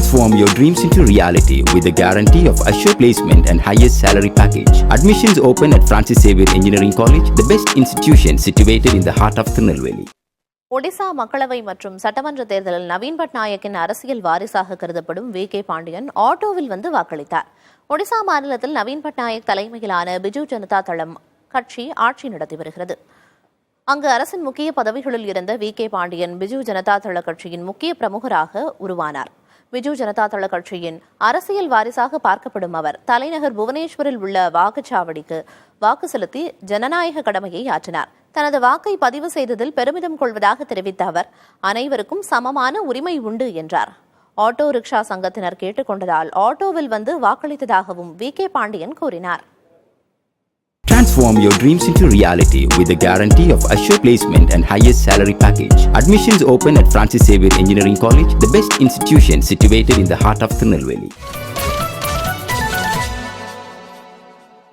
Transform your dreams into reality with the guarantee of assured placement and highest salary package. Admissions open at Francis Xavier Engineering College, the best institution situated in the heart of Tirunelveli. Odisha மக்களவை மற்றும் சட்டமன்ற தேர்தலில் நவீன் பட்நாயக்கின் அரசியல் வாரிசாக கருதப்படும் VK. Pandian ஆட்டோவில் வந்து வாக்களித்தார். ஒடிசா மாநிலத்தில் நவீன் பட்நாயக் தலைமையிலான பிஜு ஜனதா தளம் கட்சி ஆட்சி நடத்தி வருகிறது. அங்கு அரசின் முக்கிய பதவிகளில் இருந்த வி.கே. பாண்டியன் பிஜு ஜனதா தள கட்சியின் முக்கிய பிரமுகராக உருவானார். பிஜு ஜனதா தள கட்சியின் அரசியல் வாரிசாக பார்க்கப்படும் அவர் தலைநகர் புவனேஸ்வரில் உள்ள வாக்குச்சாவடிக்கு வாக்கு செலுத்தி ஜனநாயக கடமையை ஆற்றினார். தனது வாக்கை பதிவு செய்ததில் பெருமிதம் கொள்வதாக தெரிவித்த அவர் அனைவருக்கும் சமமான உரிமை உண்டு என்றார். ஆட்டோ ரிக்ஷா சங்கத்தினர் கேட்டுக்கொண்டதால் ஆட்டோவில் வந்து வாக்களித்ததாகவும் வி.கே. பாண்டியன் கூறினார். Transform your dreams into reality with the guarantee of assured placement and highest salary package. Admissions open at Francis Xavier Engineering College, the best institution situated in the heart of Tirunelveli.